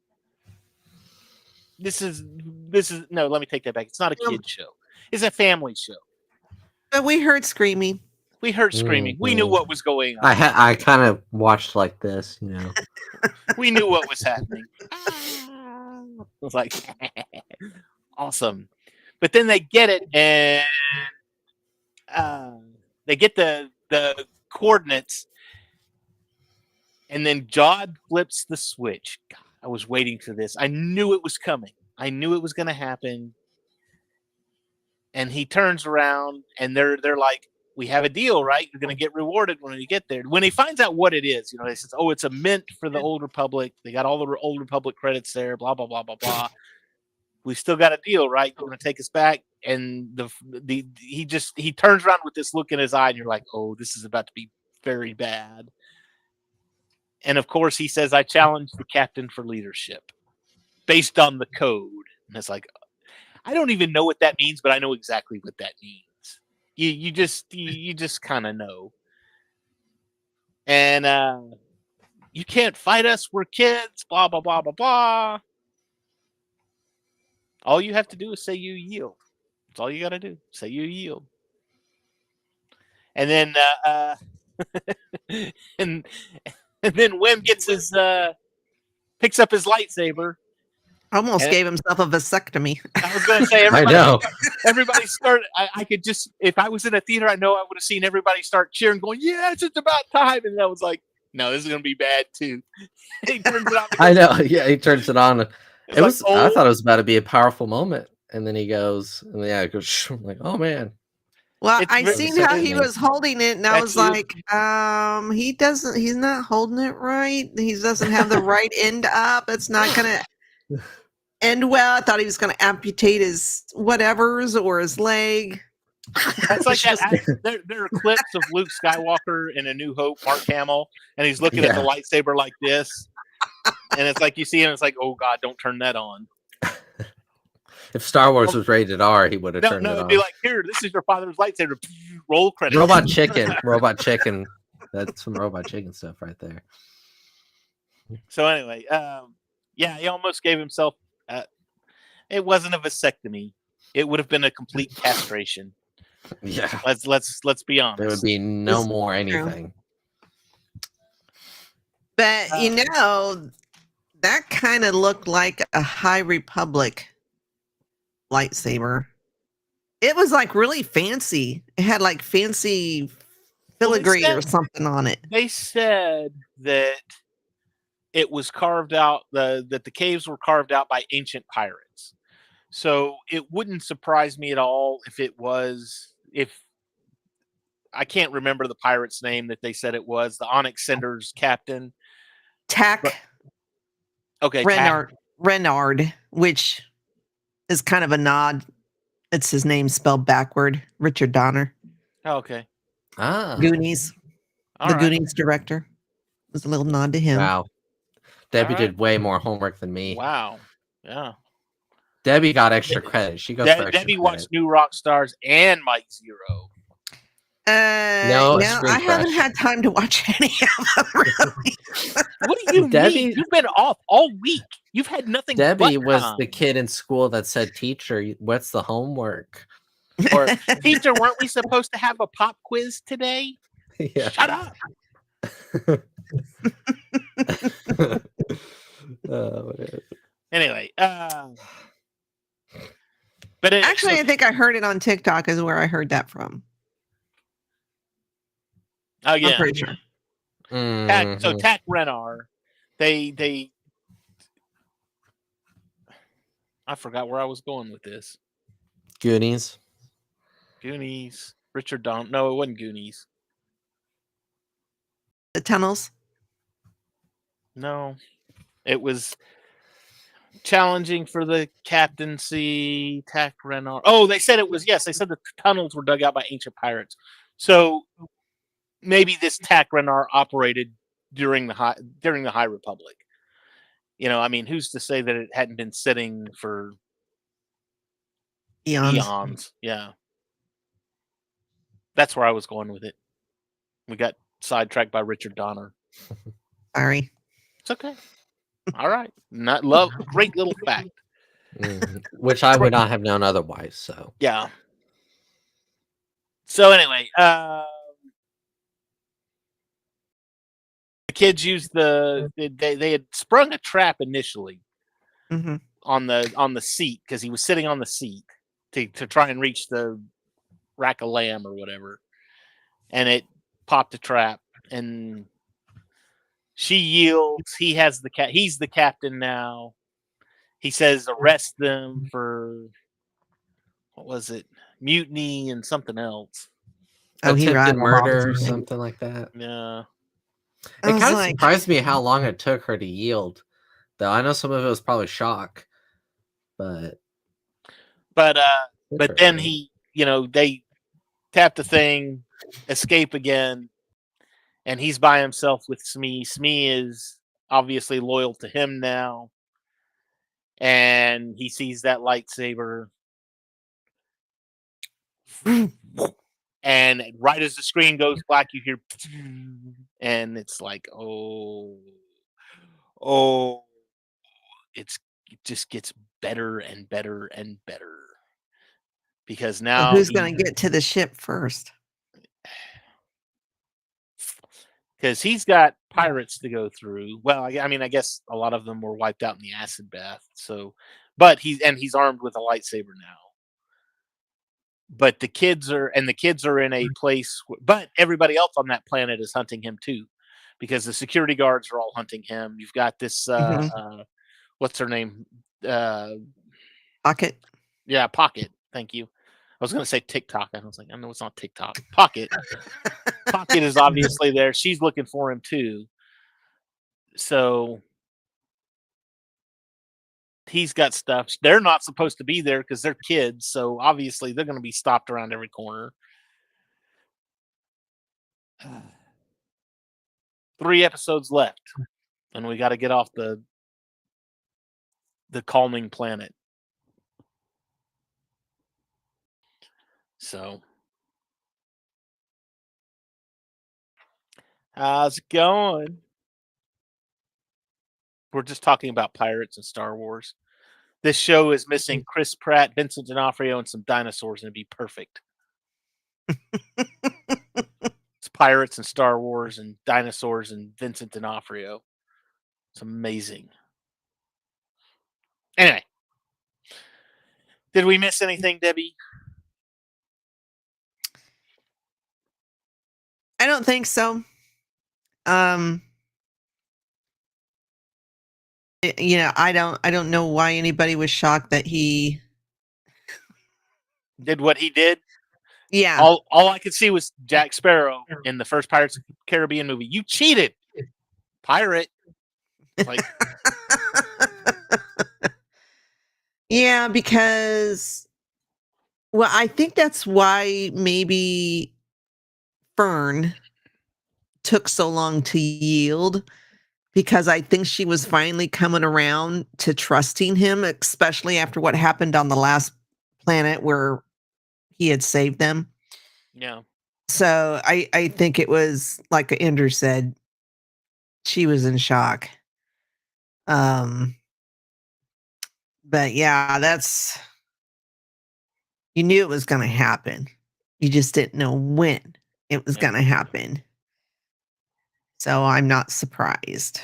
no. Let me take that back. It's not a kids show. It's a family show. But we heard screaming. We heard screaming. Mm-hmm. We knew what was going on. I kind of watched like this, you know. We knew what was happening. I was like, awesome. But then they get it, and they get the coordinates, and then Jod flips the switch. God, I was waiting for this. I knew it was coming. I knew it was going to happen. And he turns around, and they're like, "We have a deal, right? You're going to get rewarded when you get there." When he finds out what it is, you know, he says, "Oh, it's a mint for the Old Republic. They got all the Old Republic credits there. Blah blah blah blah blah. We still got a deal, right? You're going to take us back." And he turns around with this look in his eye, and you're like, "Oh, this is about to be very bad." And of course, he says, "I challenge the captain for leadership based on the code." And it's like, I don't even know what that means, but I know exactly what that means. You just kind of know. And you can't fight us. We're kids. Blah blah blah blah blah. All you have to do is say you yield. That's all you got to do. Say you yield. And then and then Wim gets his picks up his lightsaber. Almost gave himself a vasectomy. I was going to say, everybody started. I could just, if I was in a theater, I know I would have seen everybody start cheering, going, "Yes, it's about time!" And I was like, "No, this is going to be bad too." He turns it on. I know. Yeah, he turns it on. It was. Like, I thought it was about to be a powerful moment, and then he goes, and it goes. I'm like, "Oh man." Well, I seen how he was holding it, and I was like, he's not holding it right. He doesn't have the right end up. It's not gonna end well. I thought he was gonna amputate his whatevers or his leg. That's like that. There are clips of Luke Skywalker in A New Hope, Mark Hamill, and he's looking at the lightsaber like this, and it's like you see him. It's like, oh God, don't turn that on. If Star Wars was rated R, he would have turned it on. It'd be like, here, this is your father's lightsaber. Roll credits. Robot Chicken. That's some Robot Chicken stuff right there. So anyway, he almost gave himself. It wasn't a vasectomy. It would have been a complete castration. Yeah. Let's be honest. There would be no more anything. But that kind of looked like a High Republic lightsaber. It was like really fancy. It had like fancy filigree or something on it. They said that it was carved out, that the caves were carved out by ancient pirates. So it wouldn't surprise me at all if I can't remember the pirate's name that they said it was, the Onyx Cinder's captain. Renard, which is kind of a nod. It's his name spelled backward. Richard Donner. Oh, okay. Goonies. Goonies director. It was a little nod to him. Wow. Debbie did way more homework than me. Wow. Yeah. Debbie got extra credit. She goes for extra Debbie credit. watched New Rock Stars and Mike Zero. I haven't had time to watch any of them, really. What do you mean? You've been off all week. You've had nothing. Debbie was the kid in school that said, "Teacher, what's the homework?" Or, "Teacher, weren't we supposed to have a pop quiz today?" Yeah. Shut up. Anyway, but I think I heard it on TikTok. Is where I heard that from. Oh yeah, I'm pretty sure. So Tack Renard, they I forgot where I was going with this. Goonies, Richard Donner. No, it wasn't Goonies. The Tunnels. No, it was challenging for the captaincy. Tack Renard. Oh, they said it was. Yes, they said the tunnels were dug out by ancient pirates. So maybe this Tack Renard operated during the High Republic. I mean, who's to say that it hadn't been sitting for eons? Yeah, that's where I was going with it. We got sidetracked by Richard Donner. Sorry. It's okay. All right. Great little fact. Which I would not have known otherwise. So yeah. So anyway, the kids used they had sprung a trap initially on the seat because he was sitting on the seat to try and reach the rack of lamb or whatever, and it popped a trap and she yields. He has he's the captain now. He says arrest them for what was it? Mutiny and something else. Attempted murder or something like that. Yeah. It kind of surprised me how long it took her to yield. Though I know some of it was probably shock. But then they tap the thing, escape again, and he's by himself with Smee. Smee is obviously loyal to him now. And he sees that lightsaber. And right as the screen goes black, you hear, and it's like, oh, it just gets better and better and better. Because now, who's going to get to the ship first? Because he's got pirates to go through. Well, I mean, I guess a lot of them were wiped out in the acid bath. So, but he's armed with a lightsaber now. But the kids are in a place, but everybody else on that planet is hunting him too, because the security guards are all hunting him. You've got this, what's her name? Pocket. Yeah, Pocket. Thank you. I was going to say TikTok. I was like, I know it's not TikTok. Pocket. Pocket is obviously there. She's looking for him too. So he's got stuff. They're not supposed to be there because they're kids, so obviously they're going to be stopped around every corner. 3 episodes left, and we got to get off the calming planet. So, how's it going? We're just talking about pirates and Star Wars. This show is missing Chris Pratt, Vincent D'Onofrio, and some dinosaurs, and it'd be perfect. It's pirates and Star Wars and dinosaurs and Vincent D'Onofrio. It's amazing. Anyway, did we miss anything, Debbie? I don't think so. I don't know why anybody was shocked that he did what he did. Yeah. All I could see was Jack Sparrow in the first Pirates of the Caribbean movie. You cheated, pirate. Like, yeah, because I think that's why maybe Fern took so long to yield, because I think she was finally coming around to trusting him, especially after what happened on the last planet where he had saved them. Yeah. So I think it was like Andrew said, she was in shock. But yeah, you knew it was going to happen. You just didn't know when it was going to happen. So I'm not surprised,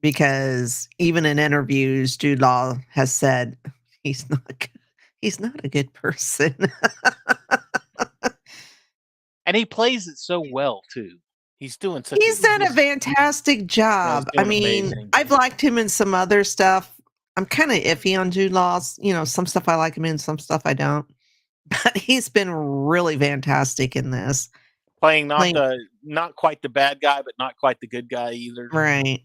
because even in interviews, Jude Law has said he's not a good person. And he plays it so well too. He's doing He's done a fantastic job. I mean, amazing. I've liked him in some other stuff. I'm kind of iffy on Jude Law's. Some stuff I like him in, some stuff I don't. But he's been really fantastic in this. Playing not quite the bad guy, but not quite the good guy either. Right.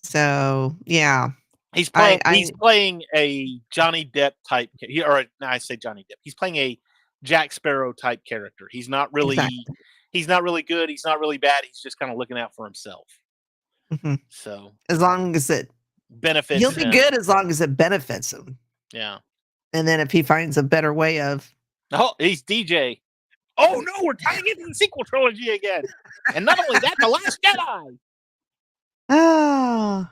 So yeah. He's playing a Johnny Depp type, I say Johnny Depp. He's playing a Jack Sparrow type character. He's not really He's not really good. He's not really bad. He's just kind of looking out for himself. Mm-hmm. So as long as it benefits he'll be good as long as it benefits him. Yeah. And then if he finds a better way of he's DJ. Oh no, we're tying into the sequel trilogy again. And not only that, The Last Jedi. Oh.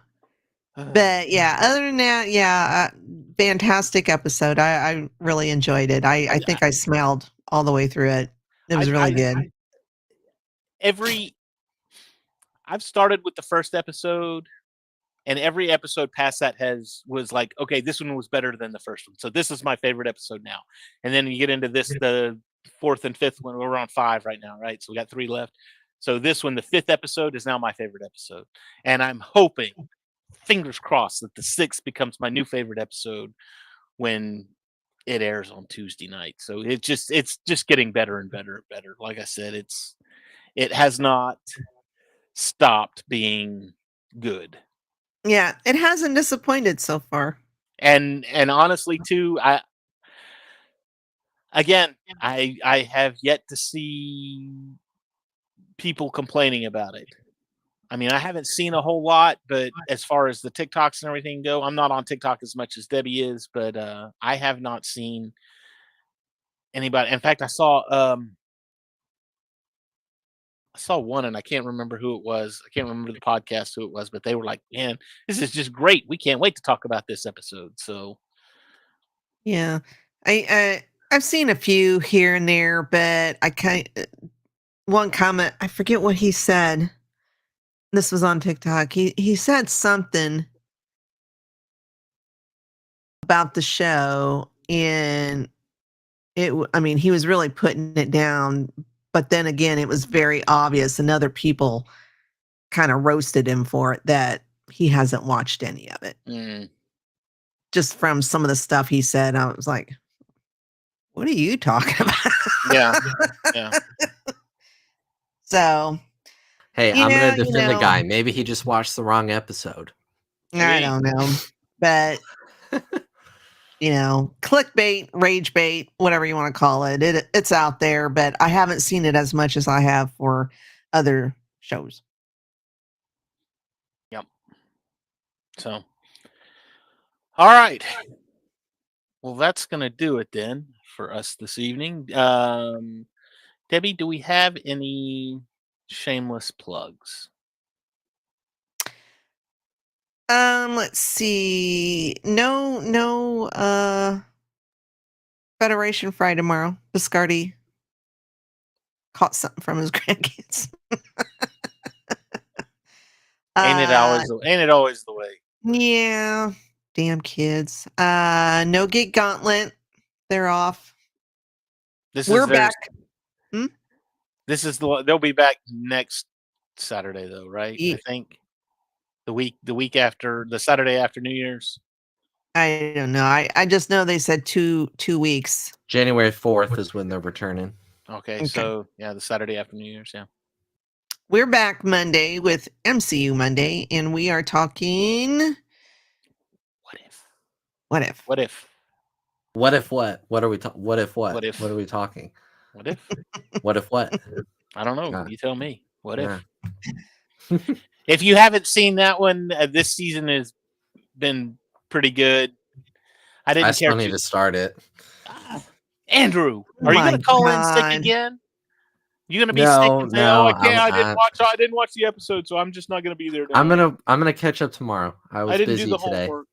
But yeah, other than that, fantastic episode. I really enjoyed it. I think I smelled all the way through it. It was really good. I've started with the first episode, and every episode past that was like, okay, this one was better than the first one, so this is my favorite episode now. And then you get into this, the fourth and fifth one. We're on 5 right now, right? So we got 3 left. So this one, the 5th episode, is now my favorite episode, and I'm hoping, fingers crossed, that the 6th becomes my new favorite episode when it airs on Tuesday night. So it's just getting better and better and better. Like I said, it has not stopped being good. Yeah, it hasn't disappointed so far. And honestly too, I have yet to see people complaining about it. I mean, I haven't seen a whole lot, but as far as the TikToks and everything go, I'm not on TikTok as much as Debbie is, but I have not seen anybody. In fact, I saw one, and I can't remember who it was. I can't remember the podcast who it was, but they were like, "Man, this is just great. We can't wait to talk about this episode." So, yeah, I've seen a few here and there, but one comment, I forget what he said. This was on TikTok. He said something about the show, and he was really putting it down, but then again, it was very obvious, and other people kind of roasted him for it, that he hasn't watched any of it. Just from some of the stuff he said, I was like, what are you talking about? Yeah. So, hey, I'm going to defend the guy. Maybe he just watched the wrong episode. I don't know. but clickbait, rage bait, whatever you want to call it. It's out there, but I haven't seen it as much as I have for other shows. Yep. So, all right. Well, that's going to do it then for us this evening. Debbie, do we have any shameless plugs? Let's see. No, Federation Fry tomorrow. Biscardi caught something from his grandkids. Ain't it always the way? Yeah. Damn kids. No Gig Gauntlet. They're off. We're back. They'll be back next Saturday though, right? I think the week after, the Saturday after New Year's. I don't know. I just know they said 2 weeks. January 4th is when they're returning. Okay, so yeah, the Saturday after New Year's, yeah. We're back Monday with MCU Monday, and we are talking. What if? What if what? What are we talking? What if what? What if? What are we talking? What if? What if what? I don't know. You tell me. What if? If you haven't seen that one, this season has been pretty good. I still need to start it. Andrew, are you going to call in sick again? You going to be sick and say, "Oh, I didn't watch the episode, so I'm just not going to be there." I'm gonna catch up tomorrow. I didn't do the today. Homework.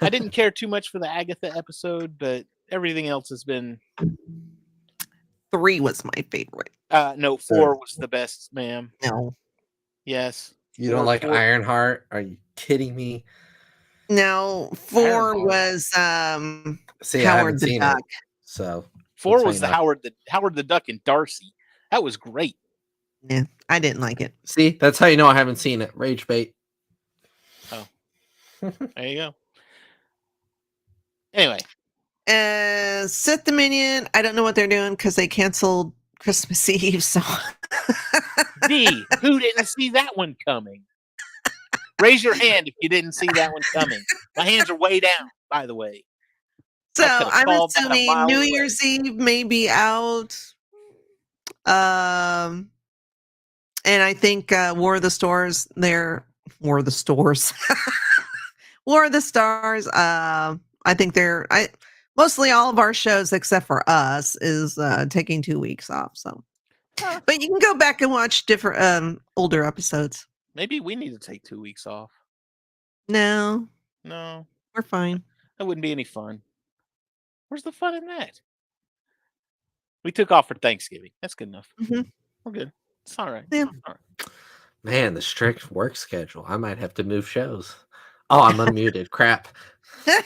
I didn't care too much for the Agatha episode, but everything else has been. 3 was my favorite. No, 4 was the best, ma'am. No. Yes. You don't like Ironheart? Are you kidding me? No, 4 was Howard the Duck. So 4 was the Howard the Duck and Darcy. That was great. Yeah, I didn't like it. See, that's how you know I haven't seen it. Rage bait. Oh, there you go. Anyway, Sith Dominion. I don't know what they're doing because they canceled Christmas Eve. So, who didn't see that one coming? Raise your hand if you didn't see that one coming. My hands are way down, by the way. So I'm assuming New Year's Eve may be out. And I think War of the Stars. War of the Stars. I think mostly all of our shows except for us is taking 2 weeks off. So, but you can go back and watch different older episodes. Maybe we need to take 2 weeks off. No, we're fine. That wouldn't be any fun. Where's the fun in that? We took off for Thanksgiving. That's good enough. Mm-hmm. We're good. It's all right. Yeah. All right. Man, the strict work schedule. I might have to move shows. Oh, I'm unmuted. Crap. And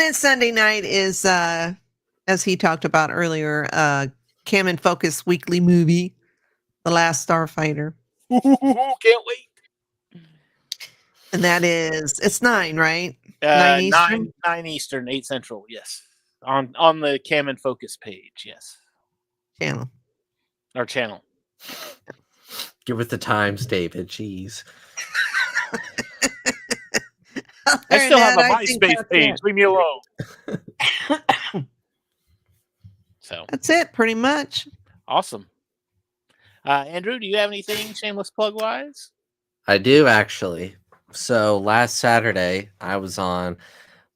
then Sunday night is, as he talked about earlier, Cam and Focus weekly movie, The Last Starfighter. Can't wait. And that is, it's 9, right? 9 Eastern? 9 Eastern, 8 Central, yes. On the Cam and Focus page, yes. Channel. Our channel. Give it the times, David. Jeez. I still have a MySpace page. Leave me alone. So that's it, pretty much. Awesome. Andrew, do you have anything shameless plug wise? I do actually. So last Saturday, I was on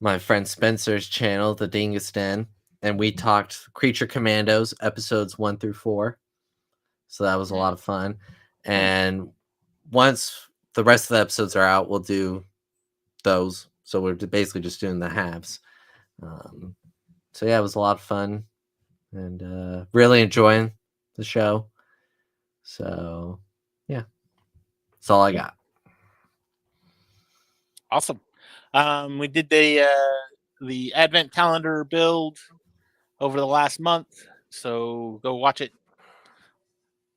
my friend Spencer's channel, The Dingus Den, and we talked Creature Commandos episodes 1 through 4. So that was a lot of fun. And once the rest of the episodes are out, we'll do those. So we're basically just doing the halves. So yeah, it was a lot of fun and really enjoying the show. So yeah, that's all I got. Awesome. We did the Advent calendar build over the last month, so go watch it.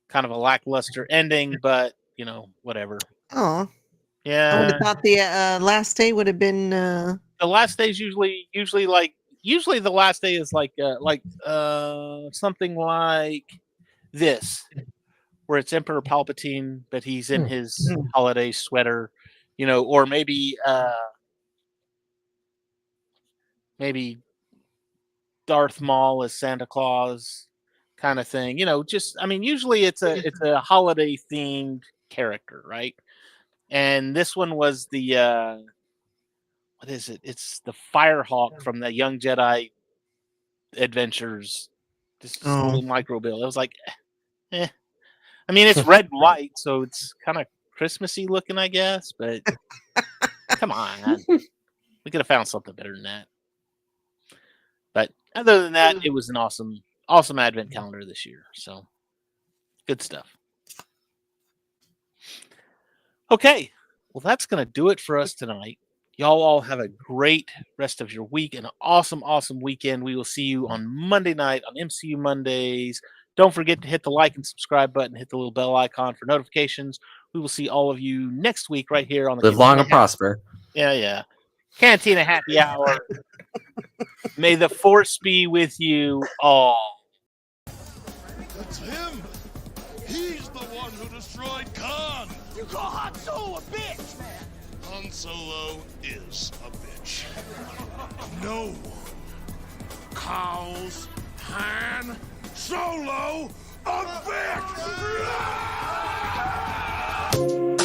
Kind of a lackluster ending, but whatever. Oh, yeah. I would have thought the last day would have been. The last day is usually the last day is like something like this, where it's Emperor Palpatine, but he's in his holiday sweater, or maybe Darth Maul as Santa Claus kind of thing. Usually it's a holiday themed character, right? And this one was the what is it? It's the Firehawk from the Young Jedi Adventures. This little micro build. It was like, eh. I mean, it's red and white, so it's kind of Christmassy looking, I guess. But come on, we could have found something better than that. But other than that, it was an awesome advent calendar this year. So good stuff. Okay, well, that's going to do it for us tonight. Y'all all have a great rest of your week and an awesome weekend. We will see you on Monday night on MCU Mondays. Don't forget to hit the like and subscribe button. Hit the little bell icon for notifications. We will see all of you next week right here on the Live long and prosper. Yeah. Cantina Happy Hour. May the force be with you all. That's him. He's the one who destroyed Khan. You call Han Solo a bitch, man. Han Solo is a bitch. No one calls Han Solo a bitch.